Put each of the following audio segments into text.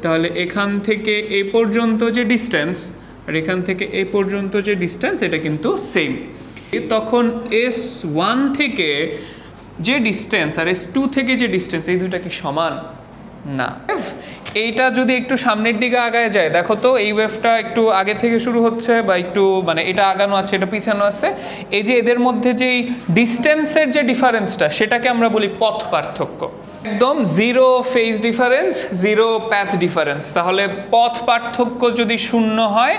তাহলে এখান থেকে এই পর্যন্ত যে ডিস্টেন্স আর এখান থেকে এই পর্যন্ত যে ডিস্টেন্স এটা কিন্তু সেম। তখন S1 থেকে যে ডিস্টেন্স আর S2 থেকে যে ডিস্টেন্স এই দুইটা কি সমান? না। এইটা যদি একটু সামনের দিকে আগায় যায়, দেখো তো এই ওয়েভটা একটু আগে থেকে শুরু হচ্ছে বা একটু মানে এটা আগানো আছে এটা পিছানো আছে, এই যে এদের মধ্যে যেই ডিস্টেন্সের যে ডিফারেন্সটা সেটাকে আমরা বলি পথ পার্থক্য। একদম zero phase difference, zero path difference. তাহলে পথ পার্থক্য যদি শূন্য হয়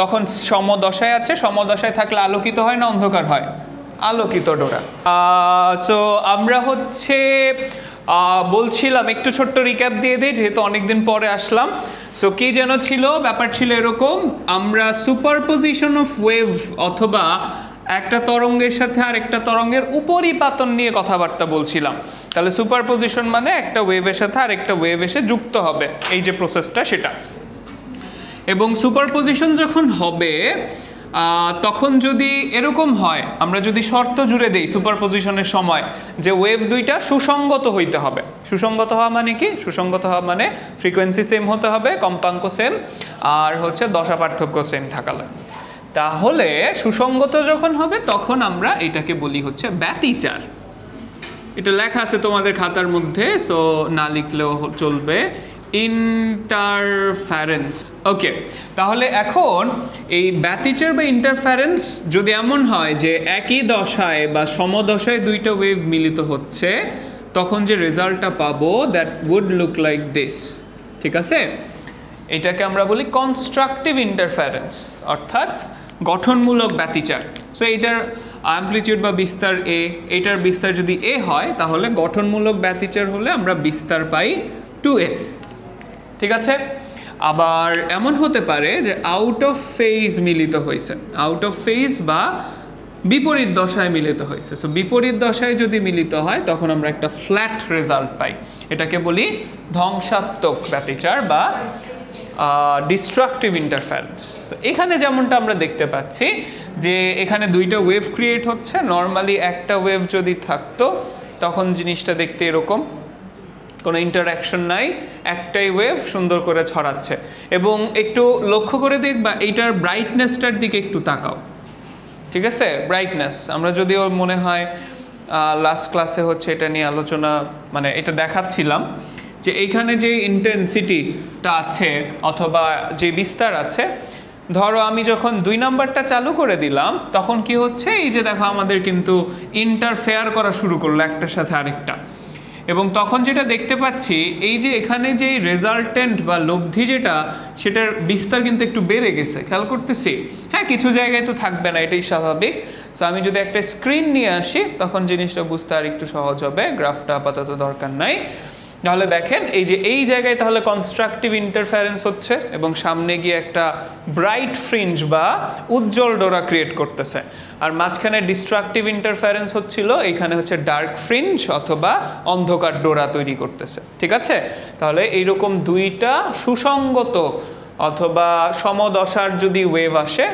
তখন সমদশায় আছে, সমদশায় থাকলে আলোকিত হয় না অন্ধকার হয়? আলোকিত ডোরা। সো আমরা হচ্ছে বলছিলাম একটু ছোট্ট রিক্যাপ দিয়ে দিই যেহেতু অনেকদিন পরে আসলাম। সো কি যেন ছিল, ব্যাপার ছিল এরকম, আমরা সুপারপজিশন অফ ওয়েভ অথবা একটা তরঙ্গের সাথে আর একটা তরঙ্গের উপরিপাতন নিয়ে কথাবার্তা বলছিলাম। তাহলে সুপারপজিশন মানে একটা ওয়েভের সাথে আর একটা ওয়েভ এসে যুক্ত হবে, এই যে প্রসেসটা সেটা। এবং সুপারপজিশন যখন হবে তখন যদি এরকম হয়, আমরা যদি শর্ত জুড়ে দেই সুপারপজিশনের সময় যে ওয়েভ দুইটা সুসঙ্গত হইতে হবে। সুসঙ্গত হওয়া মানে কি? সুসঙ্গত হওয়া মানে ফ্রিকোয়েন্সি সেম হতে হবে, কম্পাঙ্ক সেম, আর হচ্ছে দশা পার্থক্য সেম থাকা লাগবে। তাহলে সুসঙ্গত যখন হবে তখন আমরা এটাকে বলি হচ্ছে ব্যতিচার। এটা লেখা আছে তোমাদের খাতার মধ্যে, সো না লিখলেও চলবে, ইন্টারফারেন্স। ওকে, তাহলে এখন এই ব্যতিচার বা ইন্টারফারেন্স যদি এমন হয় যে একই দশায় বা সমদশায় দুইটা ওয়েভ মিলিত হচ্ছে তখন যে রেজাল্টটা পাবো that would look like this. ঠিক আছে, এটাকে আমরা বলি কনস্ট্রাকটিভ ইন্টারফারেন্স অর্থাৎ গঠনমূলক ব্যতিচার। সো এইটার অ্যামপ্লিটিউড বা বিস্তার এ, এটার বিস্তার যদি এ হয় তাহলে গঠনমূলক ব্যতিচার হলে আমরা বিস্তার পাই 2a। ঠিক আছে, আবার এমন হতে পারে যে আউট অফ ফেজ মিলিত হয়েছে, আউট অফ ফেজ বা বিপরীত দশায় মিলিত হয়েছে। সো বিপরীত দশায় যদি মিলিত হয় তখন আমরা একটা ফ্ল্যাট রেজাল্ট পাই, এটাকে বলি ধ্বংসাত্মক ব্যতিচার বা ডিস্ট্রাকটিভ ইন্টারফারেন্স। এখানে যেমনটা আমরা দেখতে পাচ্ছি যে এখানে দুইটা ওয়েভ ক্রিয়েট হচ্ছে। নর্মালি একটা ওয়েভ যদি থাকতো তখন জিনিসটা দেখতে এরকম, কোনো ইন্টারাকশন নাই, একটাই ওয়েভ সুন্দর করে ছড়াচ্ছে। এবং একটু লক্ষ্য করে দেখবা এইটার ব্রাইটনেসটার দিকে একটু তাকাও। ঠিক আছে, ব্রাইটনেস আমরা যদিও মনে হয় লাস্ট ক্লাসে হচ্ছে এটা নিয়ে আলোচনা মানে এটা দেখাচ্ছিলাম যে এইখানে যে ইন্টেন্সিটিটা আছে অথবা যে বিস্তার আছে, ধরো আমি যখন 2 নাম্বারটা চালু করে দিলাম তখন কি হচ্ছে, এই যে দেখো আমাদের কিন্তু ইন্টারফেয়ার করা শুরু করলো একটার সাথে আরেকটা। এবং তখন যেটা দেখতে পাচ্ছি এই যে এখানে যে রেজাল্টেন্ট বা লব্ধি যেটা সেটার বিস্তার কিন্তু একটু বেড়ে গেছে, খেয়াল করতেছি। হ্যাঁ, কিছু জায়গায় তো থাকবে না, এটাই স্বাভাবিক। সো আমি যদি একটা স্ক্রিন নিয়ে আসি তখন জিনিসটা বুঝতে আর একটু সহজ হবে, গ্রাফটা আপাতত দরকার নাই। তাহলে দেখেন এই যে এই জায়গায় তাহলে কনস্ট্রাকটিভ ইন্টারফারেন্স হচ্ছে এবং সামনে গিয়ে একটা ব্রাইট ফ্রিঞ্জ বা উজ্জ্বল ডোরা ক্রিয়েট করতেছে, আর মাঝখানে ডিস্ট্রাকটিভ ইন্টারফারেন্স হচ্ছিল, এইখানে হচ্ছে ডার্ক ফ্রিঞ্জ অথবা অন্ধকার ডোরা তৈরি করতেছে। ঠিক আছে, তাহলে এইরকম দুইটা সুসঙ্গত অথবা সমদশার যদি ওয়েভ আসে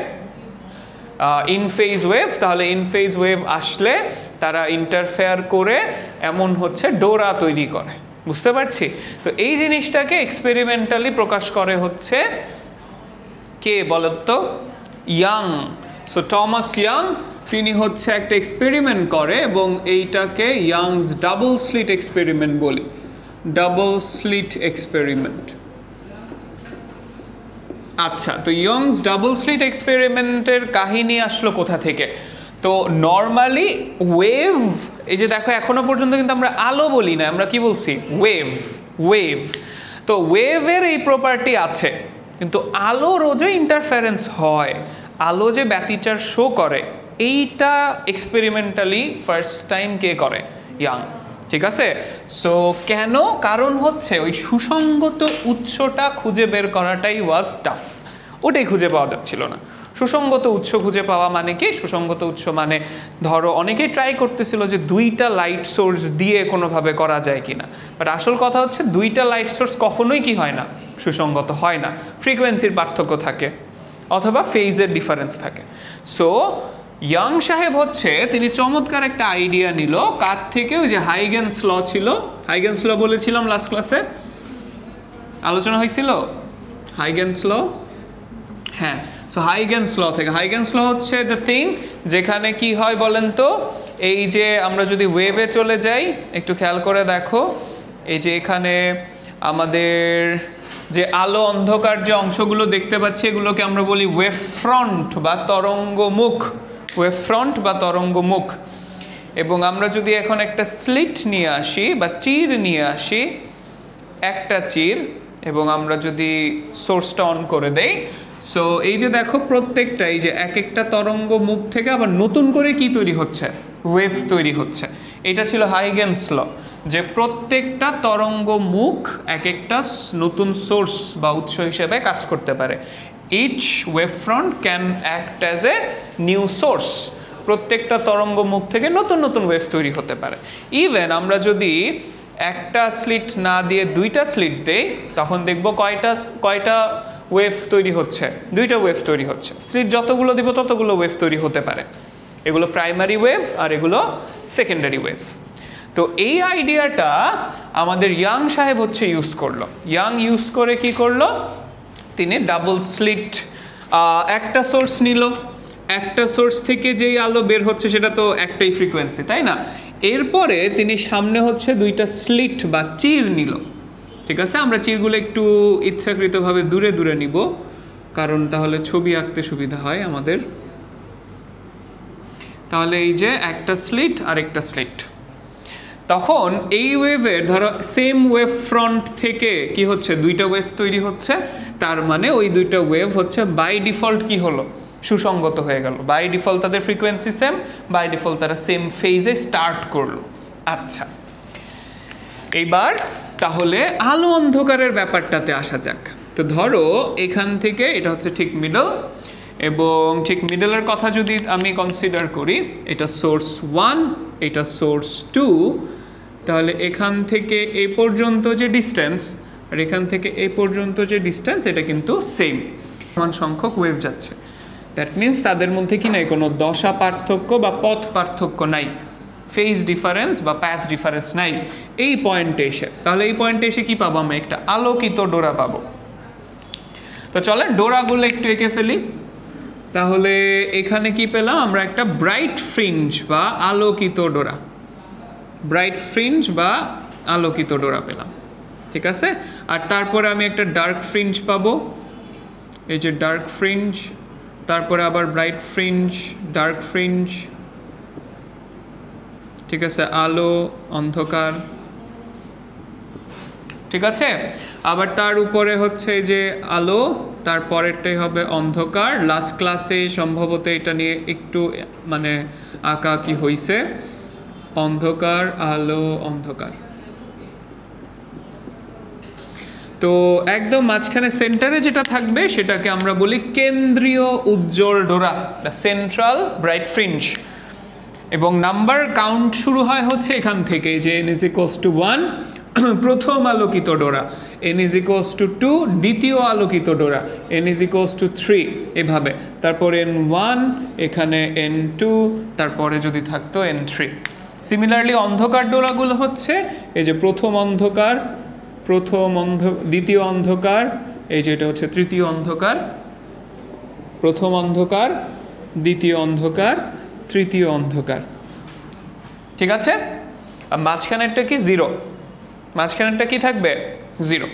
ইনফেজ ওয়েভ, তাহলে ইনফেজ ওয়েভ আসলে তারা ইন্টারফেয়ার করে এমন হচ্ছে ডোরা তৈরি করে। বুঝতে পারছি? তো এই জিনিসটাকে এক্সপেরিমেন্টালি প্রকাশ করে হচ্ছে কে বলতো? ইয়াং। সো টমাস ইয়াং তিনি হচ্ছে একটা এক্সপেরিমেন্ট করে এবং এইটাকে ইয়াংস ডাবল স্লিট এক্সপেরিমেন্ট বলি, ডাবল স্লিট এক্সপেরিমেন্ট। আচ্ছা, তো ইয়ংস ডাবল স্লিট এক্সপেরিমেন্টের কাহিনী আসলো কোথা থেকে? তো নর্মালি ওয়েভ, এই যে দেখো এখনো পর্যন্ত কিন্তু আমরা আলো বলি না, আমরা কি বলছি? ওয়েভ। ওয়েভ, তো ওয়েভের এই প্রপার্টি আছে, কিন্তু আলো রোজে ইন্টারফারেন্স হয়, আলো যে ব্যতিচার শো করে এইটা এক্সপেরিমেন্টালি ফার্স্ট টাইম কে করে? ইয়াং। ঠিক আছে, সো কেন? কারণ হচ্ছে ওই সুসঙ্গত উৎসটা খুঁজে বের করাটাই ওয়াজ টাফ, ওটাই খুঁজে পাওয়া যাচ্ছিল না। সুসঙ্গত উৎস খুঁজে পাওয়া মানে কি? সুসঙ্গত উৎস মানে ধরো অনেকেই ট্রাই করতেছিল যে 2টা লাইট সোর্স দিয়ে কোনোভাবে করা যায় কিনা, বাট আসল কথা হচ্ছে 2টা লাইট সোর্স কখনোই কি হয় না? সুসঙ্গত হয় না। ফ্রিকোয়েন্সির পার্থক্য থাকে অথবা ফেজের ডিফারেন্স থাকে। সো ইয়াং সাহেব হচ্ছে তিনি চমৎকার একটা আইডিয়া নিল কার থেকে? ওই যে হাইগেনস ল ছিল, হাইগেনস ল বলেছিলাম লাস্ট ক্লাসে। আলোচনা হয়েছিল হাইগেনস ল। হ্যাঁ, সো হাইগেনস ল থেকে, হাইগেনস ল হচ্ছে দ্য থিং যেখানে কি হয় বলেন তো, এই যে আমরা যদি ওয়েভে চলে যাই, একটু খেয়াল করে দেখো, এই যে এখানে আমাদের যে আলো অন্ধকার যে অংশগুলো দেখতে পাচ্ছি এগুলোকে আমরা বলি ওয়েভ ফ্রন্ট বা তরঙ্গমুখ, ওয়েভ ফ্রন্ট বা তরঙ্গমুখ। এবং আমরা যদি এখন একটা স্লিট নিয়ে আসি বা চির নিয়ে আসি, একটা চির, এবং আমরা যদি সোর্সটা অন করে দেই, সো এই যে দেখো প্রত্যেকটা এই যে এক একটা তরঙ্গ মুখ থেকে আবার নতুন করে কি তৈরি হচ্ছে, ওয়েভ তৈরি হচ্ছে। এটা ছিল হাইগেনস ল, যে প্রত্যেকটা তরঙ্গ মুখ এক একটা নতুন সোর্স বা উৎস হিসেবে কাজ করতে পারে। Each wave front can act as a new source. প্রত্যেকটা তরঙ্গ মুখ থেকে নতুন নতুন ওয়েভ তৈরি হতে পারে। ইভেন আমরা যদি একটা স্লিট না দিয়ে দুইটা স্লিট দেই, তখন দেখবো কয়টা ওয়েভ তৈরি হচ্ছে, দুইটা ওয়েভ তৈরি হচ্ছে। স্লিট যতগুলো দিব ততগুলো ওয়েভ তৈরি হতে পারে। এগুলো প্রাইমারি ওয়েভ আর এগুলো সেকেন্ডারি ওয়েভ। তো এই আইডিয়াটা আমাদের ইয়াং সাহেব হচ্ছে ইউজ করলো। ইয়াং ইউজ করে কি করলো, তিনি ডাবল স্লিট একটা সোর্স নিল, একটা সোর্স থেকে যেই আলো বের হচ্ছে সেটা তো একটাই ফ্রিকোয়েন্সি, তাই না? এরপরে তিনি সামনে হচ্ছে দুইটা স্লিট বা চির নিল। ঠিক আছে, আমরা চিরগুলো একটু ইচ্ছাকৃতভাবে দূরে দূরে নিব, কারণ তাহলে ছবি আঁকতে সুবিধা হয় আমাদের। তাহলে এই যে একটা স্লিট আর একটা স্লিট, তখন এই ওয়েভের ধরো সেম ওয়েভ ফ্রন্ট থেকে কি হচ্ছে, দুইটা ওয়েভ তৈরি হচ্ছে। তার মানে ওই দুইটা ওয়েভ হচ্ছে বাই ডিফল্ট কি হলো, সুসঙ্গত হয়ে গেল। বাই ডিফল্ট তাদের ফ্রিকোয়েন্সি সেম, বাই ডিফল্ট তারা সেম ফেজে স্টার্ট করলো। আচ্ছা, এইবার তাহলে আলো অন্ধকারের ব্যাপারটাতে আসা যাক। তো ধরো এখান থেকে এটা হচ্ছে ঠিক মিডল, এবং ঠিক মিডলের কথা যদি আমি কনসিডার করি, এটা সোর্স 1, এটা সোর্স 2, তাহলে এখান থেকে এই পর্যন্ত যে ডিস্টেন্স আর এখান থেকে এই পর্যন্ত যে ডিস্টেন্স এটা কিন্তু সেম, সমান সংখ্যক ওয়েভ যাচ্ছে। দ্যাট মিনস তাদের মধ্যে কি নাই, কোনো দশা পার্থক্য বা পথ পার্থক্য নাই, ফেজ ডিফারেন্স বা প্যাথ ডিফারেন্স নাই এই পয়েন্টে এসে। তাহলে এই পয়েন্টে এসে কি পাবো, আমি একটা আলোকিত ডোরা পাবো। তো চলেন ডোরাগুলো একটু এঁকে ফেলি। তাহলে এখানে কি পেলাম আমরা, একটা ব্রাইট ফ্রিঞ্জ বা আলোকিত ডোরা, ব্রাইট ফ্রিঞ্জ বা আলোকিত ডোরা পেলাম। ঠিক আছে, আর তারপরে আমি একটা ডার্ক ফ্রিঞ্জ পাবো, এই যে ডার্ক ফ্রিঞ্জ, তারপরে আবার ব্রাইট ফ্রিঞ্জ, ডার্ক ফ্রিঞ্জ। ঠিক আছে, আলো অন্ধকার। ঠিক আছে, আবার তার উপরে হচ্ছে যে আলো, তারপরেরটাই হবে অন্ধকার। লাস্ট ক্লাসে সম্ভবত এটা নিয়ে একটু মানে আঁকা কি হয়েছে, অন্ধকার আলো অন্ধকার। তো একদম মাঝখানে সেন্টারে যেটা থাকবে সেটাকে আমরা বলি কেন্দ্রীয় উজ্জ্বল ডোরা, দ্য সেন্ট্রাল ব্রাইট ফ্রিঞ্জ। এবং নাম্বার কাউন্ট শুরু হয় হচ্ছে এখান থেকে, যে n = 1 প্রথম আলোকিত ডোরা, n = 2 দ্বিতীয় আলোকিত ডোরা, n = 3 এভাবে, তারপর n1, এখানে n2, তারপরে যদি থাকতো n3। সিমিলারলি অন্ধকার ডোরাগুলো হচ্ছে এই যে প্রথম অন্ধকার, দ্বিতীয় অন্ধকার, এই যে এটা হচ্ছে তৃতীয় অন্ধকার, প্রথম অন্ধকার, দ্বিতীয় অন্ধকার, তৃতীয় অন্ধকার। ঠিক আছে, আর মাঝখানেরটা কি 0, মাঝখানেরটা কি থাকবে 0।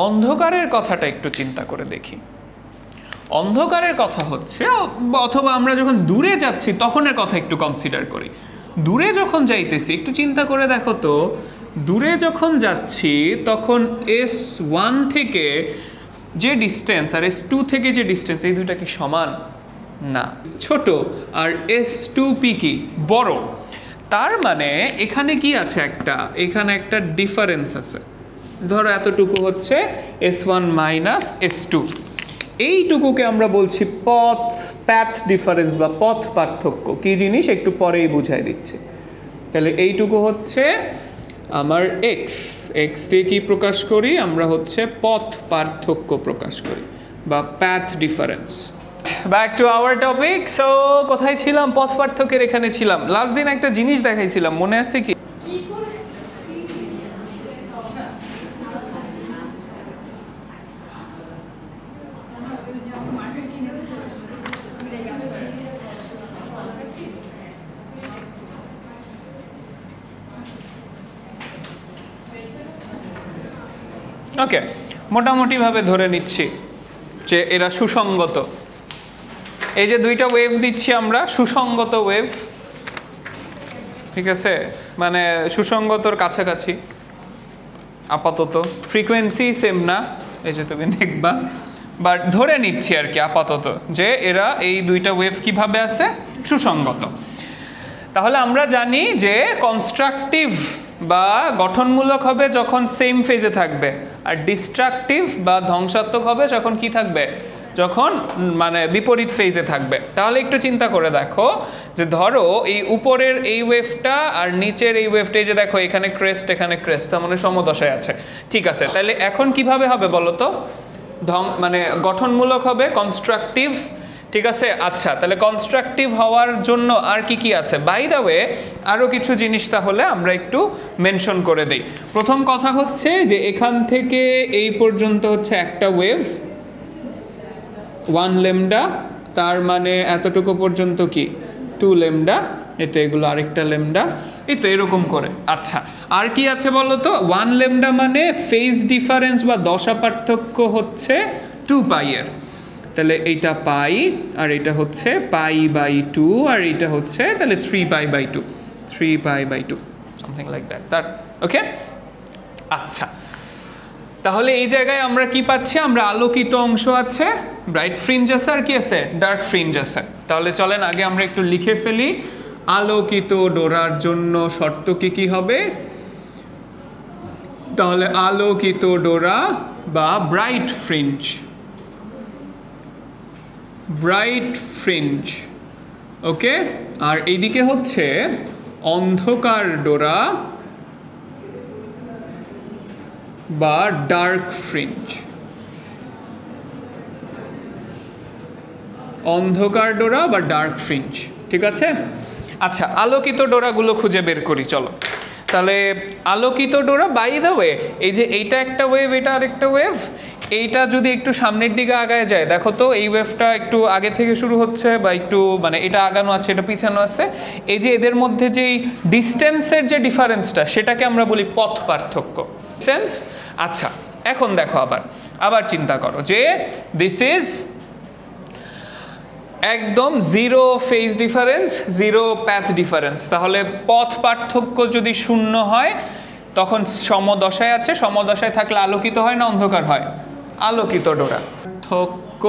অন্ধকারের কথাটা একটু চিন্তা করে দেখি। অন্ধকারের কথা হচ্ছে, অথবা আমরা যখন দূরে যাচ্ছি তখনের কথা একটু কনসিডার করি। দূরে যখন যাইতেছি একটু চিন্তা করে দেখো তো, দূরে যখন যাচ্ছি তখন S1 থেকে যে ডিস্টেন্স আর S2 থেকে যে ডিস্টেন্স, এই দুইটা কি সমান? না, ছোট। আর S2P কি বড়। তার মানে এখানে কি আছে, এখানে একটা ডিফারেন্স আছে। ধরো এতটুকু হচ্ছে S1 মাইনাস S2, এইটুকুকে আমরা বলছি প্যাথ ডিফারেন্স বা পথ পার্থক্য। কি জিনিস একটু পরেই বুঝাই দিচ্ছি। তাহলে এইটুকু হচ্ছে আমার এক্স দিয়ে কি প্রকাশ করি আমরা, হচ্ছে পথ পার্থক্য প্রকাশ করি বা path difference. Back to our topic. So কোথায় ছিলাম, পথ পার্থক্যের এখানে ছিলাম। লাস্ট দিন একটা জিনিস দেখাইছিলাম, মনে আছে কি? ওকে, মোটামুটিভাবে ধরে নিচ্ছি যে এরা সুসঙ্গত। এই যে দুইটা ওয়েভ নিচ্ছি আমরা, সুসঙ্গত ওয়েভ, ঠিক আছে, মানে সুসঙ্গতর কাছাকাছি আপাতত, ফ্রিকোয়েন্সি সেম না, এই যে তুমি দেখবা, বাট ধরে নিচ্ছি আর কি আপাতত যে এরা এই দুইটা ওয়েভ কিভাবে আছে, সুসঙ্গত। তাহলে আমরা জানি যে কনস্ট্রাকটিভ বা গঠনমূলক হবে যখন সেম ফেজে থাকবে, আর ডিস্ট্রাকটিভ বা ধ্বংসাত্মক হবে যখন কি থাকবে, যখন মানে বিপরীত ফেজে থাকবে। তাহলে একটু চিন্তা করে দেখো যে ধরো এই উপরের এই ওয়েভটা আর নিচের এই ওয়েভটা, এই যে দেখো এখানে ক্রেস্ট এখানে ক্রেস্ট, তার মানে সমদশায় আছে, ঠিক আছে। তাহলে এখন কিভাবে হবে বলো তো, মানে গঠনমূলক হবে, কনস্ট্রাকটিভ, ঠিক আছে। আচ্ছা, তাহলে কনস্ট্রাকটিভ হওয়ার জন্য আর কি কি আছে, বাই দ্য ওয়ে আরও কিছু জিনিস তাহলে আমরা একটু মেনশন করে দিই। প্রথম কথা হচ্ছে যে এখান থেকে এই পর্যন্ত হচ্ছে একটা ওয়েভ 1 ল্যামডা, তার মানে এতটুকু পর্যন্ত কি 2 ল্যামডা, এতে এগুলো আরেকটা ল্যামডা, এই তো এরকম করে। আচ্ছা, আর কি আছে বলো তো, 1 ল্যামডা মানে ফেজ ডিফারেন্স বা দশা পার্থক্য হচ্ছে 2 পাই এর, তাহলে এইটা পাই আর এটা হচ্ছে π/2 আর এটা হচ্ছে তাহলে 3π/2, 3π/2 সামথিং লাইক দ্যাট, ওকে। আচ্ছা, তাহলে এই জায়গায় আমরা কি পাচ্ছি, আমরা আলোকিত অংশ আছে, ব্রাইট ফ্রিঞ্জ আছে, আর কি আছে, ডার্ক ফ্রিঞ্জ আছে। তাহলে চলেন আগে আমরা একটু লিখে ফেলি, আলোকিত ডোরার জন্য শর্ত কি কি হবে। তাহলে আলোকিত ডোরা বা ব্রাইট ফ্রিঞ্জ, ব্রাইট ফ্রিঞ্জ, ওকে। আর এইদিকে হচ্ছে অন্ধকার ডোরা বা ডার্ক ফ্রিঞ্জ, অন্ধকার ডোরা বা ডার্ক ফ্রিঞ্জ, ঠিক আছে। আচ্ছা, আলোকিত ডোরাগুলো খুঁজে বের করি চলো। তাহলে আলোকিত ডোরা, বাই দ্য ওয়ে এই যে এইটা একটা ওয়েভ, এটা আরেকটা ওয়েভ, এইটা যদি একটু সামনের দিকে আগায় যায়, দেখো তো এই ওয়েভটা একটু আগে থেকে শুরু হচ্ছে বা একটু মানে এটা আগানো আছে এটা পিছানো আছে, এই যে এদের মধ্যে যেই ডিস্টেন্সের যে ডিফারেন্সটা সেটাকে আমরা বলি পথ পার্থক্য, সেন্স। আচ্ছা, এখন দেখো আবার চিন্তা করো যে দিস ইজ একদম zero phase difference, zero path difference, তাহলে পথ পার্থক্য যদি শূন্য হয় তখন সমদশায় আছে, সমদশায় থাকলে আলোকিত হয় না অন্ধকার হয়, আলোকিত ডোরা। পার্থক্য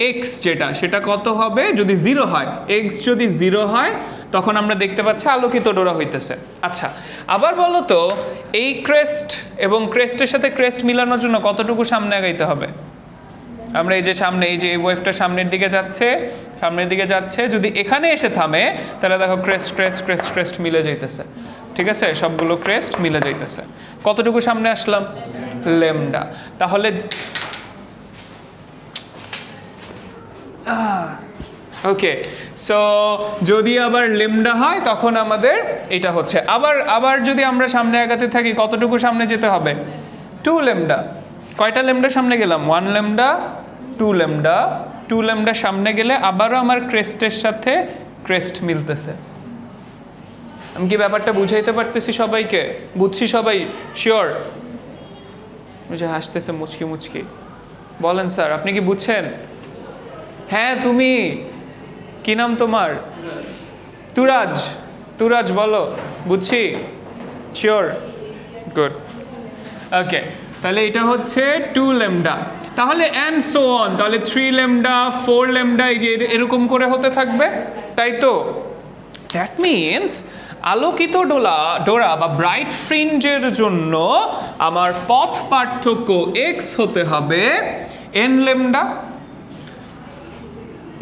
এক্স যেটা, সেটা কত হবে যদি 0 হয়, এক্স যদি 0 হয় তখন আমরা দেখতে পাচ্ছি আলোকিত ডোরা হইতেছে। আচ্ছা, আবার বলো তো এই ক্রেস্ট এবং ক্রেস্টের সাথে ক্রেস্ট মিলানোর জন্য কতটুকু সামনে আগাইতে হবে, আমরা এই যে সামনে এই যে এই ওয়েভটা সামনের দিকে যাচ্ছে, যদি এখানে এসে থামে তাহলে দেখো ক্রেস্ট ক্রেস্ট ক্রেস্ট ক্রেস্ট মিলে যাইতেছে, ঠিক আছে, সবগুলো ক্রেস্ট মিলে যাইতেছে। কতটুকু সামনে আসলাম, ল্যামডা। তাহলে ওকে, সো যদি আবার ল্যামডা হয় তখন আমাদের এটা হচ্ছে, আবার যদি আমরা সামনে আগাতে থাকি কতটুকু সামনে যেতে হবে, 2 ল্যামডা। কয়টা ল্যামডা সামনে গেলাম, 1 ল্যামডা, 2 ল্যামডা, 2 ল্যামডা সামনে গেলে আবারও আমার ক্রেস্টের সাথে ক্রেস্ট মিলতেছে। আমি কি ব্যাপারটা বুঝাইতে পারতেছি সবাইকে, বুঝছি সবাই, শিওর? বুঝে হাসতেছে মুচকি মুচকি, বলেন স্যার আপনি কি বুঝছেন? হ্যাঁ, তুমি কি নাম তোমার? তুরাজ, বলো বুঝছি, শিওর, গুড, ওকে। তাহলে এটা হচ্ছে 2 ল্যামডা, তাহলে অ্যান্ড সো অন, তাহলে 3 ল্যামডা, 4 ল্যামডা, এই যে এরকম করে হতে থাকবে, তাই তো। দ্যাট মিনস আলোকিত ডোরা বা ব্রাইট ফ্রিঞ্জের জন্য আমার পথ পার্থক্য এক্স হতে হবে n lambda,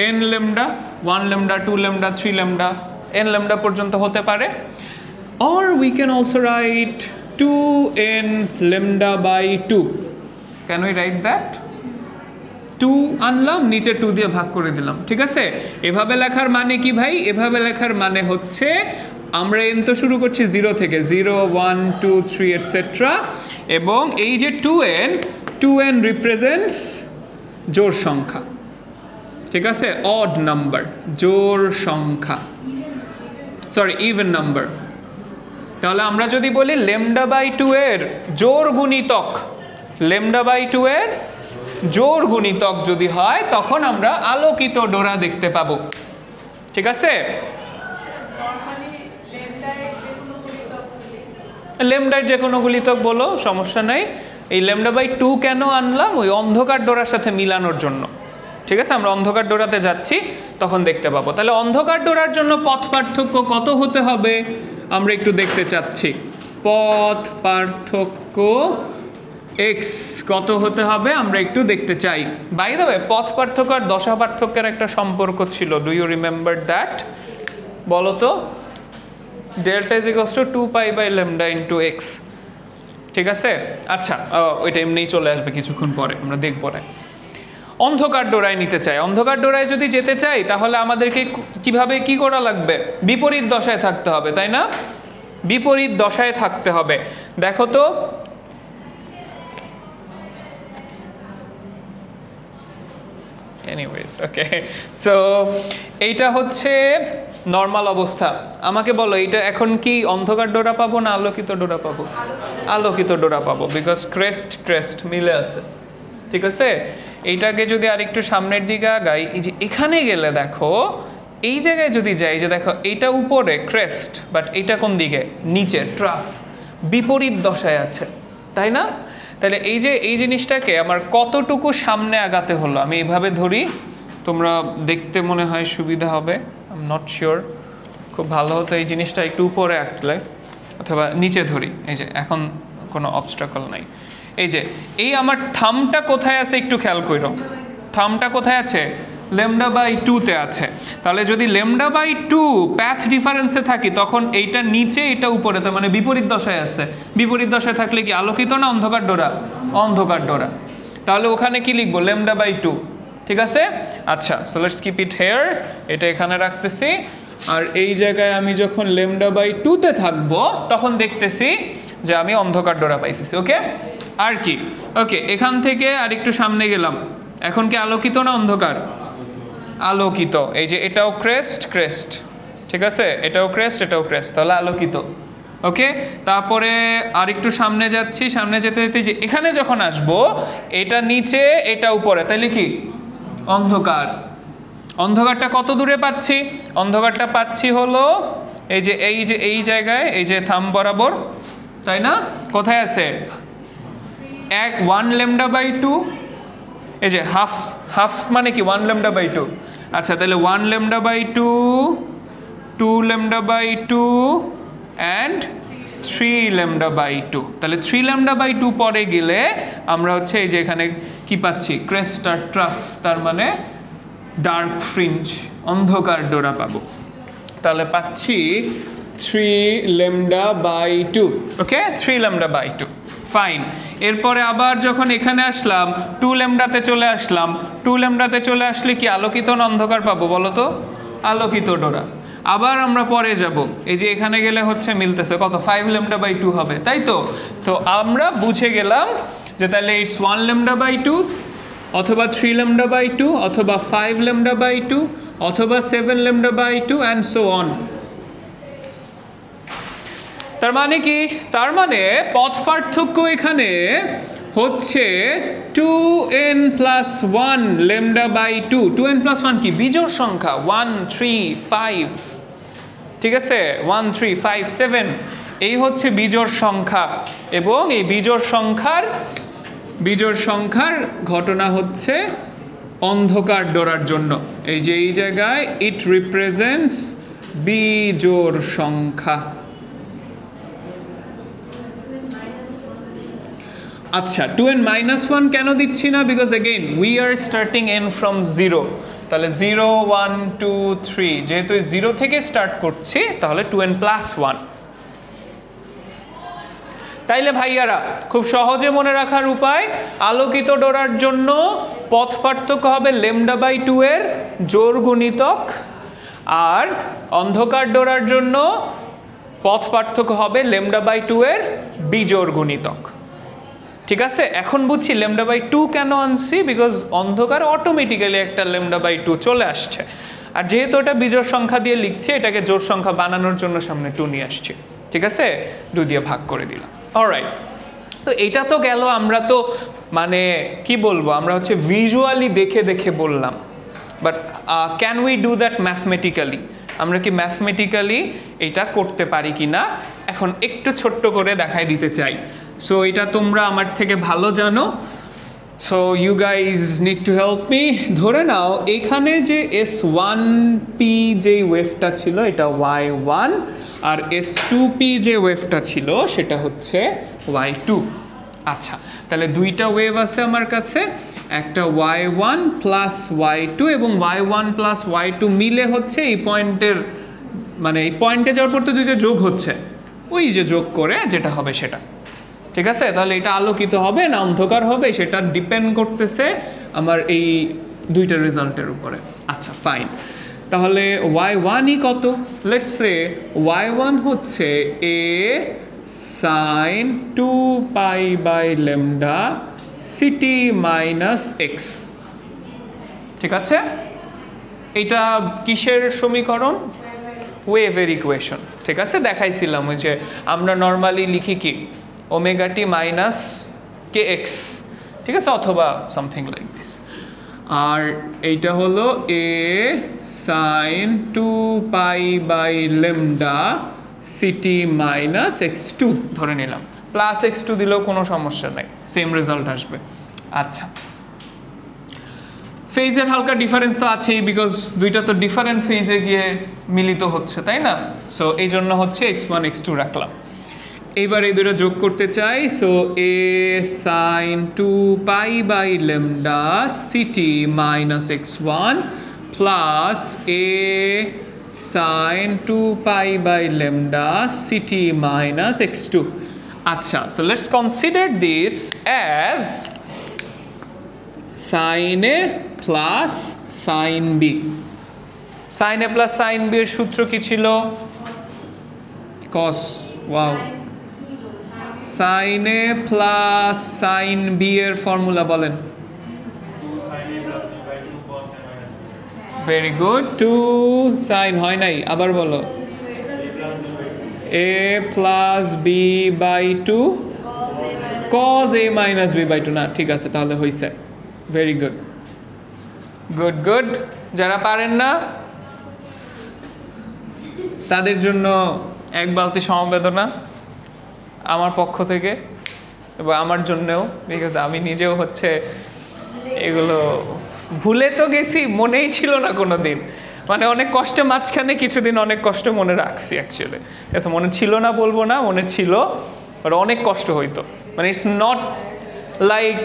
1 lambda, 2 lambda, 3 lambda, n lambda পর্যন্ত হতে পারে। or we can also write 2n λ/2. Can we write that? 2 আনলাম, নিচে 2 দিয়ে ভাগ করে দিলাম, ঠিক আছে। এভাবে লেখার মানে কি ভাই, এভাবে লেখার মানে হচ্ছে আমরা n তো শুরু করছি 0 থেকে, 0 1 2 3 এটসেট্রা, এবং এই যে 2n রিপ্রেজেন্টস জোড় সংখ্যা, ঠিক আছে, অড নাম্বার, জোড় সংখ্যা, সরি ইভেন নাম্বার। তাহলে আমরা যদি বলি λ/2 এর জোড় গুণিতক ল্যামডা বাই 2 এর জোড় গুণিতক যদি হয় তখন আমরা আলোকিত ডোরা দেখতে পাবো। ঠিক আছে, ল্যামডার যে কোনো গুণিতক বলো, সমস্যা নাই। এই ল্যামডা বাই 2 কেন আনলাম? ওই অন্ধকার ডোরার সাথে মিলানোর জন্য। ঠিক আছে, আমরা অন্ধকার ডোরাতে যাচ্ছি তখন দেখতে পাবো। তাহলে অন্ধকার ডোরার জন্য পথ পার্থক্য কত হতে হবে আমরা একটু দেখতে চাচ্ছি। পথ পার্থক্য x কত হতে হবে আমরা একটু দেখতে চাই। বাই দ্য ওয়ে, পথ পার্থক্য আর দশা পার্থক্যের একটা সম্পর্ক ছিল। Do you remember that? বলো তো। Delta is equals to 2 pi by lambda into x। ঠিক আছে, আচ্ছা ওইটা এমনিই চলে আসবে কিছুক্ষণ পরে, আমরা দেখব না। অন্ধকার ডোরায় নিতে চাই। অন্ধকার ডোরায় যদি যেতে চাই তাহলে আমাদেরকে কিভাবে কি করা লাগবে? বিপরীত দশায় থাকতে হবে, তাই না? বিপরীত দশায় থাকতে হবে। দেখো তো, এনিওয়েজ ওকে, সো এইটা হচ্ছে নর্মাল অবস্থা। আমাকে বলো, এইটা এখন কি অন্ধকার ডোরা পাবো না আলোকিত ডোরা পাবো? আলোকিত ডোরা পাবো, বিকজ ক্রেস্ট ক্রেস্ট মিলে আছে। ঠিক আছে, এইটাকে যদি আরেকটু সামনের দিকে আগাই, এই যে এখানে গেলে দেখো, এই জায়গায় যদি যাই, যে দেখো এইটা উপরে ক্রেস্ট, বাট এইটা কোন দিকে? নিচে ট্রাফ, বিপরীত দশায় আছে, তাই না? তাহলে এই যে এই জিনিসটাকে আমার কতটুকু সামনে আগাতে হলো, আমি এইভাবে ধরি, তোমরা দেখতে মনে হয় সুবিধা হবে, আই এম নট শিওর। খুব ভালো হতো এই জিনিসটা একটু উপরে আঁকলে, অথবা নিচে ধরি। এই যে এখন কোনো অবস্ট্রাকল নাই। এই যে এই আমার থামটা কোথায় আছে একটু খেয়াল করো। থামটা কোথায় আছে? ল্যামডা বাই 2-তে আছে। তাহলে যদি ল্যামডা বাই 2 প্যাথ ডিফারেন্সে থাকি তখন এইটা নিচে এটা উপরে, তার মানে বিপরীত দশায় আছে। বিপরীত দশায় থাকলে কি আলোকিত না অন্ধকার ডোরা? অন্ধকার ডোরা। তাহলে ওখানে কি লিখবো? Lambda by 2। ঠিক আছে, আচ্ছা, so let's keep it here. এটা এখানে রাখতেছি। আর এই জায়গায় আমি যখন ল্যামডা বাই 2-তে থাকবো তখন দেখতেছি যে আমি অন্ধকার ডোরা পাইতেছি। ওকে, আর কি? ওকে, এখান থেকে আর একটু সামনে গেলাম। এখন কি আলোকিত না অন্ধকার? আলোকিত। এই যে এটাও ক্রেস্ট ক্রেস্ট, ঠিক আছে, এটাও ক্রেস্ট এটাও ক্রেস্ট, তাহলে আলোকিত। ওকে, তারপরে আর একটু সামনে যাচ্ছি। সামনে যেতে যেতে যে এখানে যখন আসবো, এটা নিচে এটা উপরে, তাইলে কি? অন্ধকার। অন্ধকারটা কত দূরে পাচ্ছি? অন্ধকারটা পাচ্ছি হলো এই যে এই জায়গায়, এই যে থাম বরাবর, তাই না? কোথায় আছে? 1 ল্যামডা বাই 2। এই যে হাফ হাফ মানে কি? 1 ল্যামডা বাই 2। আচ্ছা, তাহলে 1 lambda by 2, 2 lambda by 2 and 3 lambda by 2। তাহলে 3 ল্যামডা বাই 2 পরে গেলে আমরা হচ্ছে এই যে এখানে কি পাচ্ছি? ক্রেস্ট আর ট্রাফ, তার মানে ডার্ক ফ্রিঞ্জ, অন্ধকার ডোরা পাবো। তাহলে পাচ্ছি 3 lambda by 2। Okay, 3 lambda by 2, fine. এরপরে আবার যখন এখানে আসলাম 2 ল্যামডাতে চলে আসলাম। 2 ল্যামডাতে চলে আসলে কি আলোকিত না অন্ধকার পাবো বলো তো? আলোকিত ডোরা। আবার আমরা পরে যাব, এই যে এখানে গেলে হচ্ছে মিলতেছে কত? 5 ল্যামডা বাই 2 হবে, তাই তো? তো আমরা বুঝে গেলাম যে তাহলে ইটস 1 ল্যামডা বাই 2, অথবা 3 ল্যামডা বাই 2, অথবা 5 ল্যামডা বাই 2, অথবা 7 lambda by 2 and so on. তার মানে কি? তার মানে পথ পার্থক্য এখানে হচ্ছে 2n plus 1 lambda by 2। 2n plus 1 কি? বিজোড় সংখ্যা। 1 3 5, ঠিক আছে, 1 3 5 7, এই হচ্ছে বিজোড় সংখ্যা। এবং এই বিজোড় সংখ্যার ঘটনা হচ্ছে অন্ধকার ডোরার জন্য। এই যে এই জায়গায় ইট রিপ্রেজেন্টস বিজোড় সংখ্যা। আচ্ছা, 2n-1 কেন দিচ্ছি না? Because again we are starting n from 0। তাহলে 0 1 2 3, যেহেতু 0 থেকে স্টার্ট করছি তাহলে 2n+1। তাইলে ভাইয়ারা খুব সহজে মনে রাখার উপায়, আলোকিত ডোরার জন্য পথ পার্থক্য হবে ল্যামডা বাই 2 এর জোড় গুণিতক, আর অন্ধকার ডোরার জন্য পথ পার্থক্য হবে ল্যামডা বাই 2 এর বিজোড় গুণিতক। ঠিক আছে, এখন বুঝছি ল্যামডা বাই 2 কেন আনছি, বিকজ অন্ধকার অটোমেটিক্যালি একটা ল্যামডা বাই 2 চলে আসছে, আর যেহেতু এটা বিজোড় সংখ্যা দিয়ে লিখছে, এটাকে জোড় সংখ্যা বানানোর জন্য সামনে 2 নিয়ে আসছে। ঠিক আছে, 2 দিয়ে ভাগ করে দিলাম। অলরাইট, তো এটা তো গেল, আমরা তো মানে কি বলবো, আমরা হচ্ছে ভিজুয়ালি দেখে দেখে বললাম, but can we do that mathematically? আমরা কি ম্যাথমেটিক্যালি এটা করতে পারি কি না, এখন একটু ছোট্ট করে দেখাই দিতে চাই। সো এটা তোমরা আমার থেকে ভালো জানো, so you guys need to help me. ধরে নাও এখানে যে S1p যে ওয়েভটা ছিল এটা Y1, আর S2p যে ওয়েভটা ছিল সেটা হচ্ছে Y2। আচ্ছা, তাহলে দুইটা ওয়েভ আছে আমার কাছে, একটা Y1 প্লাস Y2 এবং Y1 প্লাস Y2 মিলে হচ্ছে এই পয়েন্টের, মানে এই পয়েন্টে যাওয়ার পর তো দুইটা যোগ হচ্ছে, ওই যে যোগ করে যেটা হবে সেটা। ঠিক আছে, তাহলে এটা আলোকিত হবে না অন্ধকার হবে সেটা ডিপেন্ড করতেছে আমার এই দুইটা রেজাল্টের উপরে। আচ্ছা ফাইন, তাহলে Y1ই কত? লেটস সে Y1 হচ্ছে a sin 2 pi by lambda ct minus x। ঠিক আছে, এটা কিসের সমীকরণ? ওয়েভের ইকুয়েশন। ঠিক আছে, দেখাইছিলাম ওই যে আমরা নর্মালি লিখি কি omega t minus k x, ঠিক আছে, অথবা সামথিং লাইক দিস। আর এইটা হলো a sine 2 pi by lambda c t minus x2 ধরে নিলাম, প্লাস x2 দিলেও কোনো সমস্যা নাই, সেম রেজাল্ট আসবে। আচ্ছা, ফেজের হালকা ডিফারেন্স তো আছেই, বিকজ দুইটা তো ডিফারেন্ট ফেজে গিয়ে মিলিত হচ্ছে, তাই না? সো এই জন্য হচ্ছে x1 x2 রাখলাম। এইবার এই দুটো যোগ করতে চাই, so a sine 2 pi by lambda c t minus x1 plus a sine 2 pi by lambda c t minus x2। আচ্ছা, so let's consider this as sine a plus sine b. Sine a plus sine b এর সূত্র কি ছিল? Cos. Wow, sine a plus sine b এর formula বলেন। Very good, 2 sine হয় নাই, আবার বলো। A plus b by 2 cos a minus B by 2, না ঠিক আছে, তাহলে হয়েছে। Very good, good good. যারা পারেন না তাদের জন্য এক বালতি সমবেদনা আমার পক্ষ থেকে এবং আমার জন্যও, বিকজ আমি নিজেও হচ্ছে এগুলো ভুলে তো গেছি, মনেই ছিল না কোনো দিন, মানে অনেক কষ্টে মাঝখানে কিছুদিন অনেক কষ্ট মনে রাখছি অ্যাকচুয়ালি। ঠিক আছে, মনে ছিল না বলবো না, মনে ছিল, আর অনেক কষ্ট হইতো। মানে ইটস নট লাইক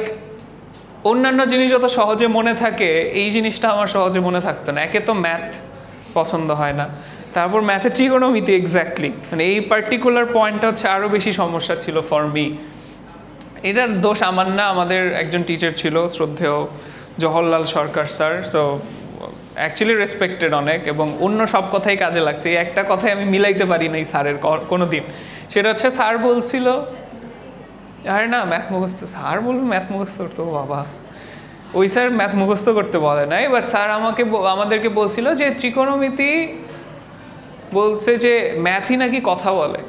অন্যান্য জিনিস যত সহজে মনে থাকে এই জিনিসটা আমার সহজে মনে থাকতো না। একে তো ম্যাথ পছন্দ হয় না, তারপর ম্যাথের ট্রিগোনোমিতি এক্স্যাক্টলি, মানে এই পার্টিকুলার পয়েন্টটা হচ্ছে আরও বেশি সমস্যা ছিল ফর মি। এটার দোষ আমার না, আমাদের একজন টিচার ছিল শ্রদ্ধেয় জওহরলাল সরকার স্যার, সো অ্যাকচুয়ালি রেসপেক্টেড অনেক, এবং অন্য সব কথাই কাজে লাগছে। এই একটা কথাই আমি মিলাইতে পারি না এই স্যারের কোনো দিন, সেটা হচ্ছে স্যার বলছিল আরে না ম্যাথ মুখস্থ, স্যার বলবে ম্যাথ মুখস্থ করতে, বাবা ওই স্যার ম্যাথ মুখস্থ করতে বলে না। এবার স্যার আমাদেরকে বলছিল যে ত্রিকোণমিতি বলছে যে ম্যাথই নাকি কথা বলে।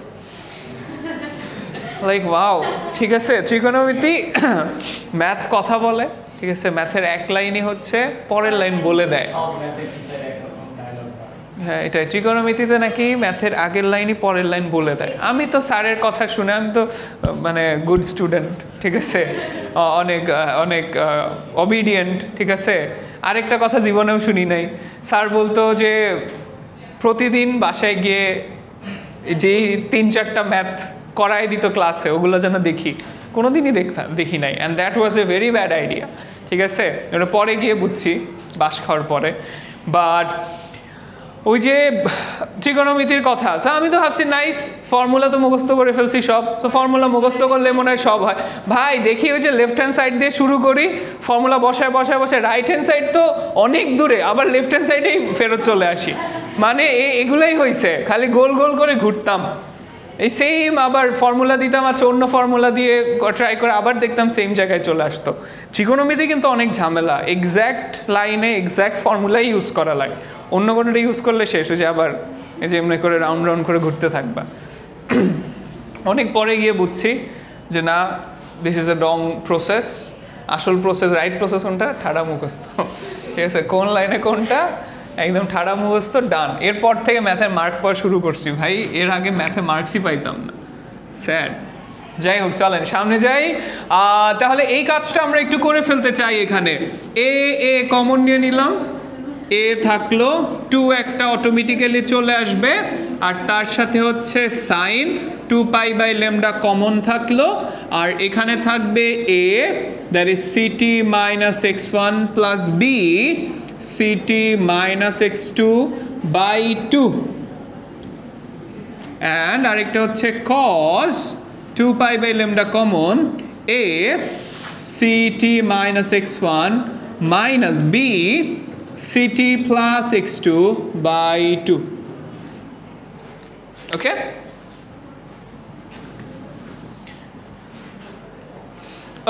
লাইক ওয়াও, ঠিক আছে, ত্রিকোণমিতি ম্যাথ কথা বলে, ঠিক আছে, ম্যাথের এক লাইনই হচ্ছে পরের লাইন বলে দেয়। হ্যাঁ, এটাই ত্রিকোণমিতিতে নাকি ম্যাথের আগের লাইনই পরের লাইন বলে দেয়। আমি তো স্যারের কথা শুনে, আমি তো মানে গুড স্টুডেন্ট, ঠিক আছে, অনেক অনেক অবিডিয়েন্ট, ঠিক আছে। আরেকটা কথা জীবনেও শুনি নাই, স্যার বলতো যে প্রতিদিন বাসায় গিয়ে যেই 3-4টা ম্যাথ করাই দিত ক্লাসে, ওগুলো যেন দেখি, কোনো দিনই দেখি নাই। And that was a very bad idea, ঠিক আছে, ওটা পরে গিয়ে বুঝছি বাস খাওয়ার পরে। বাট ওই যে ত্রিকোণমিতির কথা, আমি তো ভাবছি নাইস, ফর্মুলা তো মুখস্থ করে ফেলছি সব, তো ফর্মুলা মুখস্থ করলে মনে হয় সব হয়। ভাই দেখি ওই যে লেফট হ্যান্ড সাইড দিয়ে শুরু করি, ফর্মুলা বসায় বসায় বসায়, রাইট হ্যান্ড সাইড তো অনেক দূরে, আবার লেফট হ্যান্ড সাইডেই ফেরত চলে আসি। মানে এগুলোই হয়েছে, খালি গোল গোল করে ঘুরতাম, এই সেম আবার ফর্মুলা দিতাম, আচ্ছা অন্য ফর্মুলা দিয়ে ট্রাই করে আবার দেখতাম সেম জায়গায় চলে আসতো। ত্রিকোণমিতি কিন্তু অনেক ঝামেলা, এক্স্যাক্ট লাইনে এক্স্যাক্ট ফর্মুলাই ইউজ করা লাগে, অন্য কোনোটা ইউজ করলে শেষ হয়ে যায়, আবার এই যে এমনি করে রাউন্ড রাউন্ড করে ঘুরতে থাকবা। অনেক পরে গিয়ে বুঝছি যে না, this is a wrong process. আসল প্রসেস, রাইট প্রসেস কোনটা? ঠাড়া মুখস্থ। ঠিক আছে, কোন লাইনে কোনটা একদম ঠাড়া মুখস্থ, ডান। এরপর থেকে ম্যাথের মার্ক পাওয়া শুরু করছি ভাই, এর আগে ম্যাথে মার্কসই পাইতাম না, স্যাড। যাই হোক, চলেন সামনে যাই। তাহলে এই কাজটা আমরা একটু করে ফেলতে চাই। এখানে এ কমন নিয়ে নিলাম, এ থাকলো, 2 একটা অটোমেটিক্যালি চলে আসবে, আর তার সাথে হচ্ছে সাইন 2π/λ কমন থাকলো, আর এখানে থাকবে a, that is ct - x1 plus b ct - x2/2, and আরেকটা হচ্ছে cos 2π/λ common a ct - x1 minus b ct plus x2/2. Okay,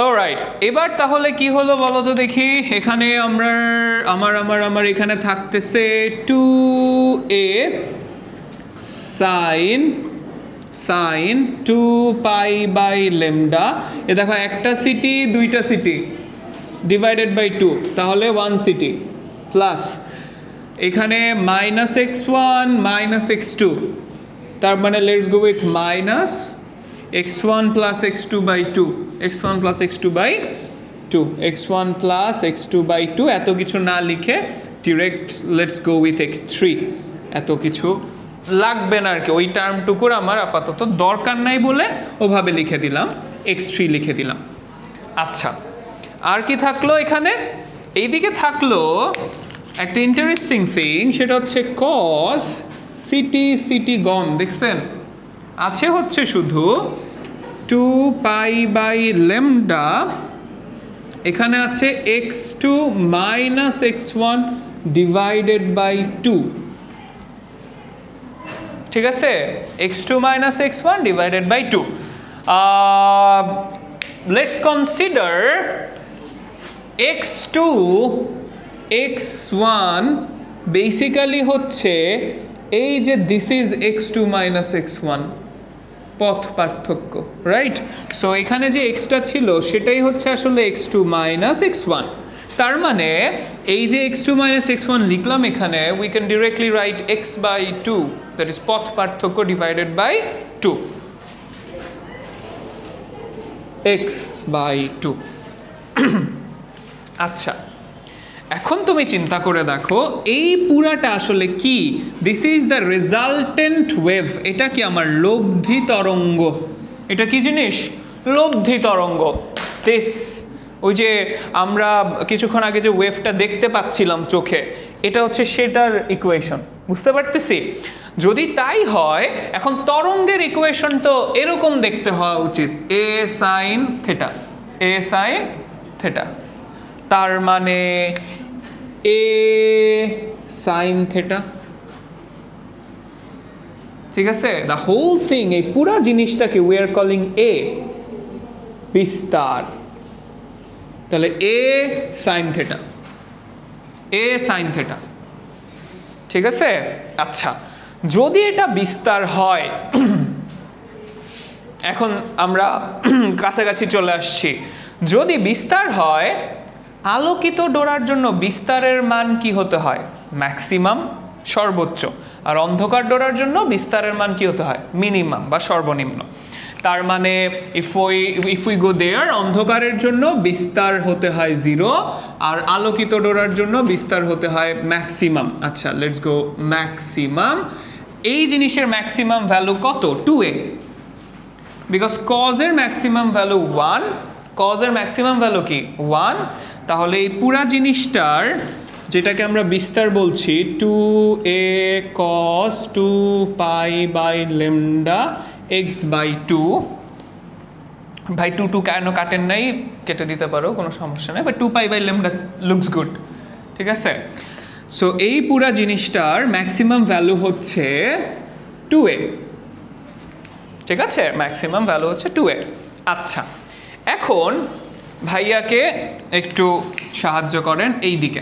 alright. এবার তাহলে কি হলো বলো তো দেখি। এখানে আমার এখানে থাকতেছে 2a sin 2π/λ, এ দেখো একটা সিটি দুইটা সিটি ডিভাইডেড বাই 2, তাহলে 1 সিটি, প্লাস এখানে -x1 -x2, তার মানে let's go with -x1 plus x2/2, x1 plus x2/2, x1 plus x2/2, এত কিছু না লিখে direct let's go with x3, এত কিছু লাগবে না আর কি, ওই টার্মটুকুর আমার আপাতত দরকার নাই বলে ওভাবে লিখে দিলাম, x3 লিখে দিলাম। আচ্ছা, আর কি থাকলো এখানে? এইদিকে থাকলো একটা ইন্টারেস্টিং থিং, সেটা হচ্ছে cos ct গন, দেখছেন আছে হচ্ছে শুধু 2π/λ, এখানে আছে x2 minus x1 divided by 2, ঠিক আছে, x2 minus x1 divided by 2. Let's consider x2 x1 basically হচ্ছে এই যে this is x2 minus x1 পথ পার্থক্য, রাইট? সো এখানে যে এক্সটা ছিল সেটাই হচ্ছে আসলে x2 minus x1, তার মানে এই যে x2 minus x1 লিখলাম এখানে, we can directly write x/2, that is পথ পার্থক্য divided by 2, x/2. আচ্ছা, এখন তুমি চিন্তা করে দেখো এই পুরাটা আসলে কি? This is the resultant wave. এটা কি আমার লব্ধি তরঙ্গ। এটা কি জিনিস? লব্ধি তরঙ্গ। দিস, ওই যে আমরা কিছুক্ষণ আগে যে ওয়েভটা দেখতে পাচ্ছিলাম চোখে, এটা হচ্ছে সেটার ইকুয়েশন, বুঝতে পারতেছি? যদি তাই হয়, এখন তরঙ্গের ইকুয়েশন তো এরকম দেখতে হওয়া উচিত, a sin θ, তার মানে a sin θ, ঠিক আছে? দ্য হোল থিং, এই পুরা জিনিসটাকে উই আর কলিং a বিস্তার। তাহলে a sin θ, ঠিক আছে? আচ্ছা, যদি এটা বিস্তার হয়, এখন আমরা কাছাকাছি চলে আসছি, যদি বিস্তার হয়, আলোকিত ডোরার জন্য বিস্তারের মান কি হতে হয়? ম্যাক্সিমাম, সর্বোচ্চ। আর অন্ধকার ডোরার জন্য বিস্তারের মান কি হতে হয়? মিনিমাম বা সর্বনিম্ন। তার মানে ইফ উই গো দেয়ার, অন্ধকারের জন্য বিস্তার হতে হয় 0, আর আলোকিত ডোরার জন্য বিস্তার হতে হয় ম্যাক্সিমাম। আচ্ছা, লেটস গো ম্যাক্সিমাম। এই জিনিসের ম্যাক্সিমাম ভ্যালু কত? 2a, বিকজ কজের ম্যাক্সিমাম ভ্যালু 1, কজের ম্যাক্সিমাম ভ্যালু কি? 1। তাহলে এই পুরা জিনিসটার, যেটাকে আমরা বিস্তার বলছি, 2a cos 2π/λ x/2, ভাই 2 কেন কাটেন নাই? কেটে দিতে পারো, কোনো সমস্যা নেই, বাট 2π/λ লুকস গুড, ঠিক আছে? সো এই পুরা জিনিসটার ম্যাক্সিমাম ভ্যালু হচ্ছে 2a, ঠিক আছে? ম্যাক্সিমাম ভ্যালু হচ্ছে 2a। আচ্ছা, এখন ভাইয়াকে একটু সাহায্য করেন এই দিকে।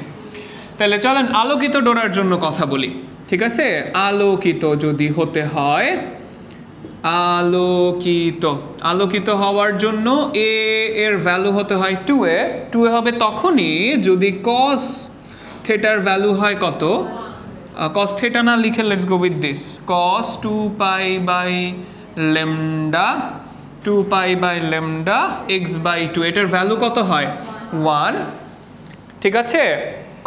তাহলে চলেন আলোকিত ডোরার জন্য কথা বলি, ঠিক আছে? আলোকিত যদি হতে হয়, আলোকিত, আলোকিত হওয়ার জন্য এ এর ভ্যালু হতে হয় 2a, 2a হবে তখনই যদি cos থেটার ভ্যালু হয় কত, cos theta না লিখে let's go with this, cos 2 pi by lambda 2 pi by lambda x by 2, এটার ভ্যালু কত হয় 1, ঠিক আছে।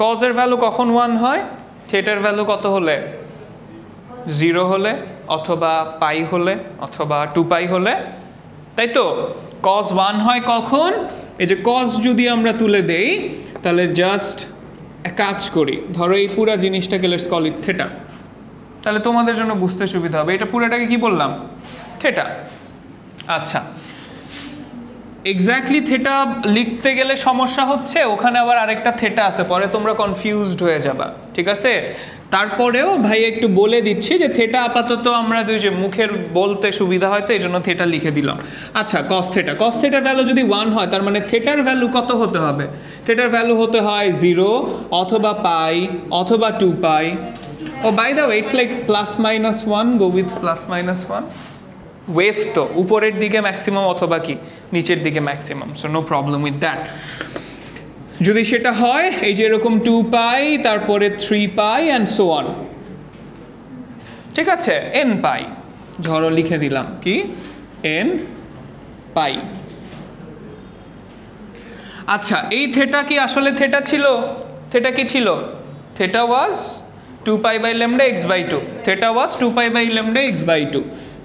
cos এর ভ্যালু কখন 1 হয়, থেটার ভ্যালু কত হলে, 0 হলে অথবা পাই হলে অথবা 2 পাই হলে, তাই তো। cos 1 হয় কখন, এই যে cos যদি আমরা তুলে দেই তাহলে জাস্ট কাজ করি, ধরো এই পুরো জিনিসটাকে লেটস কল ইট থেটা, তাহলে তোমাদের জন্য বুঝতে সুবিধা হবে, এটা পুরোটাকে কি বললাম থেটা। আচ্ছা, এক্স্যাক্টলি থেটা লিখতে গেলে সমস্যা হচ্ছে, ওখানে আবার আরেকটা থেটা আছে, পরে তোমরা কনফিউজড হয়ে যাবা, ঠিক আছে। তারপরেও ভাই একটু বলে দিচ্ছি যে থেটা আপাতত আমরা দুই যে মুখের বলতে সুবিধা হয় তো এই জন্য থেটা লিখে দিলাম। আচ্ছা, cos theta, cos theta value যদি 1 হয় তার মানে থেটার ভ্যালু কত হতে হবে, থেটার ভ্যালু হতে হয় 0 অথবা পাই অথবা 2 pi. Oh by the way it's like plus minus 1, go with plus minus 1। Wave তো উপরের দিকে ম্যাক্সিমাম অথবা কি নিচের দিকে maximum, so no problem with that. যদি সেটা হয় এই যে এরকম 2 পাই তারপরে 3 পাই অ্যান্ড সো অন, ঠিক আছে, n পাই ধরো লিখে দিলাম কি n পাই। আচ্ছা, এই থেটা কি আসলে থেটা ছিল, থেটা কি ছিল, theta was 2 pi by lambda x by 2, theta was 2 pi by lambda x by 2,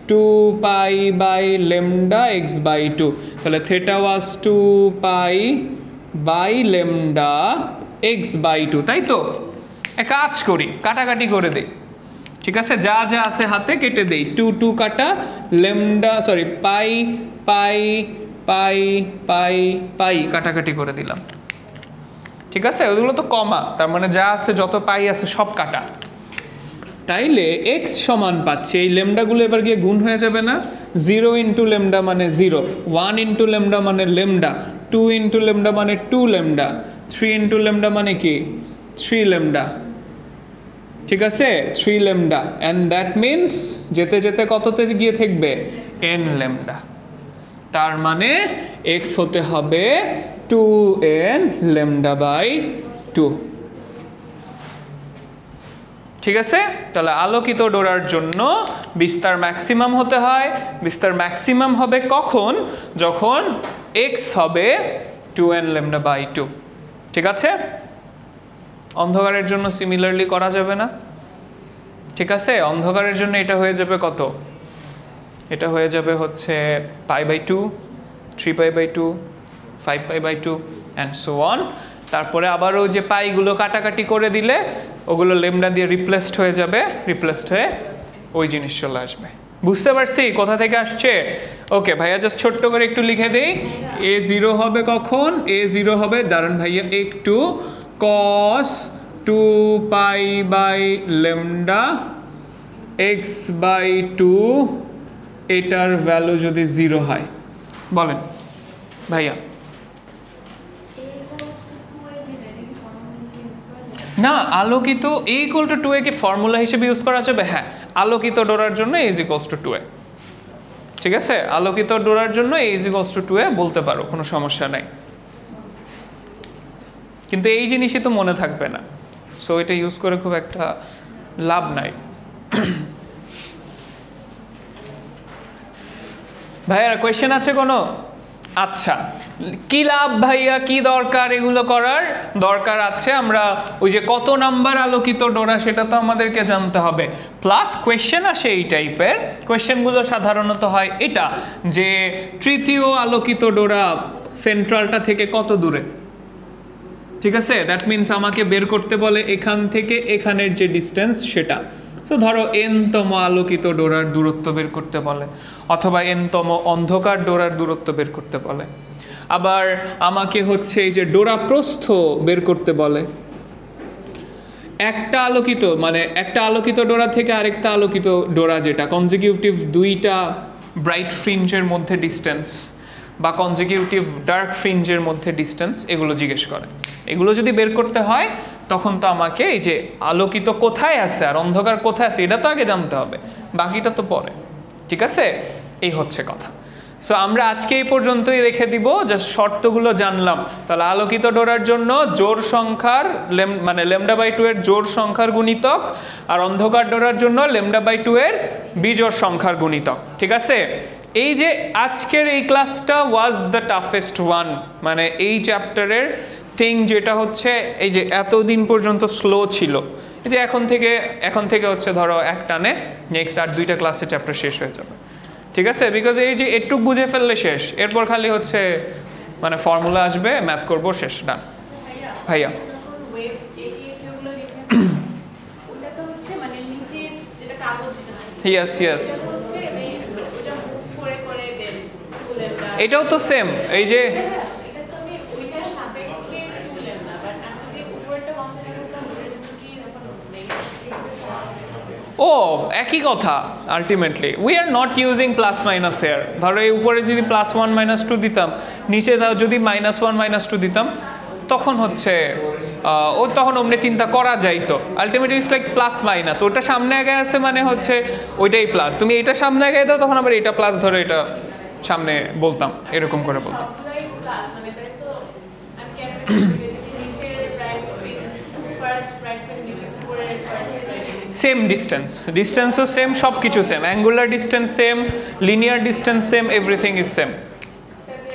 2 pi by lambda x by 2, তাহলে theta was 2 pi by lambda x by 2, তাই তো। এক কাজ করি, কাটাকাটি করে দেই, ঠিক আছে, যা যা আছে হাতে কেটে দেই, 2 2 কাটা, ল্যামডা সরি পাই পাই পাই পাই পাই কাটাকাটি করে দিলাম, ঠিক আছে। ওগুলো তো কমা, তার মানে যা আছে যত পাই আছে সব কাটা, তাইলে x সমান পাচ্ছি, এই ল্যামডাগুলো এবার গিয়ে গুণ হয়ে যাবে না, 0 ইন্টু ল্যামডা মানে 0, 1 ইন্টু ল্যামডা মানে ল্যামডা, 2 ইন্টু ল্যামডা মানে 2 ল্যামডা, 3 ইন্টু ল্যামডা মানে কি 3 ল্যামডা, ঠিক আছে, 3 ল্যামডা, অ্যান্ড দ্যাট মিনস যেতে যেতে কততে গিয়ে থাকবে n ল্যামডা, তার মানে x হতে হবে 2n ল্যামডা বাই 2, ঠিক আছে। তাহলে আলোকিত ডোরার জন্য বিস্তার ম্যাক্সিমাম হতে হয়, বিস্তার ম্যাক্সিমাম হবে কখন, যখন x হবে 2n ল্যামডা বাই 2, ঠিক আছে। অন্ধকারের জন্য সিমিলারলি করা যাবে না, ঠিক আছে। অন্ধকারের জন্য এটা হয়ে যাবে কত, এটা হয়ে যাবে হচ্ছে pi by 2, 3 pi by 2, 5 pi by 2 and so on. তারপরে আবার ওই যে পাইগুলো কাটাকাটি করে দিলে ওগুলো লেমডা দিয়ে রিপ্লেসড হয়ে যাবে, রিপ্লেসড হয়ে ওই জিনিস চলে আসবে। বুঝতে পারছি কোথা থেকে আসছে? ওকে ভাইয়া, জাস্ট ছোট্ট করে একটু লিখে দেই, a0 হবে কখন, a0 হবে, দাঁড়ান ভাইয়া একটু, cos 2 pi by lambda x by 2, এটার ভ্যালু যদি 0 হয়, বলেন ভাইয়া। না, আলোকিত a equal to 2a K formula হিসেবে ইউজ করা যাবে, হ্যাঁ, আলোকিত ডোরার জন্য a is equals two 2a, ঠিক আছে, আলোকিত ডোরার জন্য a is equals two 2a বলতে পারো, কোনো সমস্যা নাই, কিন্তু এই জিনিসই তো মনে থাকবে না, সো এটা ইউজ করে খুব একটা লাভ নাই। ভাইয়া কোয়েশ্চেন আছে কোনো? আচ্ছা, কি লাভ ভাইয়া, কি দরকার এগুলো করার? দরকার আছে, আমরা ওই যে কত নাম্বার আলোকিত ডোরা সেটা তো আমাদেরকে জানতে হবে, প্লাস কোয়েশ্চেন আসে এই টাইপের, কোয়েশ্চেনগুলো সাধারণত হয় এটা যে তৃতীয় আলোকিত ডোরা সেন্ট্রালটা থেকে কত দূরে, ঠিক আছে, দ্যাট মিনস আমাকে বের করতে বলে এখান থেকে এখানের যে ডিস্টেন্স সেটা। সো ধরো n-তম আলোকিত ডোরার দূরত্ব বের করতে বলে, অথবা n-তম অন্ধকার ডোরার দূরত্ব বের করতে বলে, আবার আমাকে হচ্ছে এই যে ডোরা প্রস্থ বের করতে বলে। একটা আলোকিত মানে একটা আলোকিত ডোরা থেকে আরেকটা আলোকিত ডোরা যেটা কনজিকিউটিভ দুইটা ব্রাইট ফ্রিঞ্জের মধ্যে ডিস্টেন্স বা কনজিকিউটিভ ডার্ক ফ্রিঞ্জের মধ্যে ডিস্টেন্স, এগুলো জিজ্ঞেস করে। এগুলো যদি বের করতে হয় তখন তো আমাকে এই যে আলোকিত কোথায় আছে আর অন্ধকার কোথায় আছে এটা তো আগে জানতে হবে, বাকিটা তো পরে, ঠিক আছে, এই হচ্ছে কথা। সো আমরা আজকে এই পর্যন্তই রেখে দিব, জাস্ট শর্তগুলো জানলাম। তাহলে আলোকিত ডোরার জন্য জোড় সংখ্যার মানে λ/2 এর জোড় সংখ্যার গুণিতক, আর অন্ধকার ডোরার জন্য λ/2 এর বিজোড় সংখ্যার গুণিতক। ঠিক আছে, এই যে আজকের এই ক্লাসটা ওয়াজ দ্য টাফেস্ট ওয়ান, মানে এই চ্যাপ্টারের থিং যেটা হচ্ছে এই যে এতদিন পর্যন্ত স্লো ছিল, এই যে এখন থেকে হচ্ছে ধরো এক টানে নেক্সট আর 2টা ক্লাসে চ্যাপ্টার শেষ হয়ে যাবে। ঠিক আছে, বিকজ এই যে একটু বুঝে ফেললে শেষ, এরপর খালি হচ্ছে মানে ফর্মুলা আসবে, ম্যাথ করবো, শেষ, ডান। ভাইয়া ইয়েস ইয়েস, এটাও তো সেম, এই যে ও একই কথা ultimately. We are not using plus minus here. ধরো এই উপরে যদি +1 -2 দিতাম, নিচে যদি -1 -2 দিতাম, তখন হচ্ছে তখন অমনি চিন্তা করা যাইতো। Ultimately it's like plus minus, ওটা সামনে আগে আছে মানে হচ্ছে ওইটাই প্লাস, তুমি এটা সামনে আগে দাও তখন আবার এটা প্লাস ধরে এটা সামনে বলতাম, এরকম করে বলতাম। সেম ডিস্টেন্সও সেম, সব কিছু same, angular distance same, linear distance same, everything is same.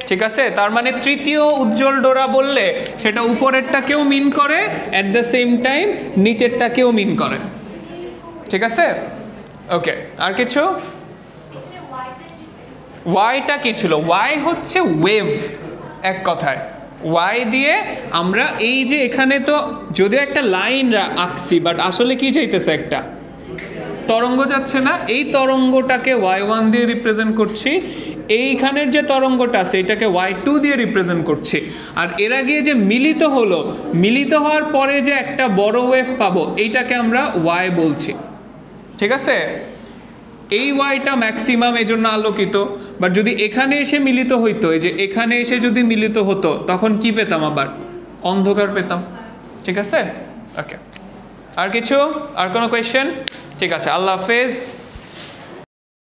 ঠিক আছে, তার মানে তৃতীয় উজ্জ্বল ডোরা বললে সেটা উপরেরটাকেও মিন করে, অ্যাট দ্য সেম টাইম নিচেরটাকেও মিন করে। ঠিক আছে, ওকে। আর কিছু? ওয়াইটা কি ছিল? ওয়াই হচ্ছে ওয়েভ, এক কথায় ওয়াই দিয়ে আমরা এই যে এখানে তো যদিও একটা লাইন আঁকছি, বাট আসলে কি চাইতেছে, একটা তরঙ্গ যাচ্ছে না, এই তরঙ্গটাকে y1 দিয়ে রিপ্রেজেন্ট করছি, এইখানের যে তরঙ্গটা আছে এটাকে y2 দিয়ে রিপ্রেজেন্ট করছি, আর এর আগে যে মিলিত হলো, মিলিত হওয়ার পরে যে একটা বড় ওয়েভ পাবো এইটাকে আমরা y বলছি। ঠিক আছে, এই ওয়াইটা ম্যাক্সিমাম, এই জন্য আলোকিত। বাট যদি এখানে এসে মিলিত হইতো, এই যে এখানে এসে যদি মিলিত হতো, তখন কি পেতাম, আবার অন্ধকার পেতাম। ঠিক আছে, ওকে। আর কিছু, আর কোনো কোয়েশ্চেন? ঠিক আছে, আল্লাহ হাফেজ।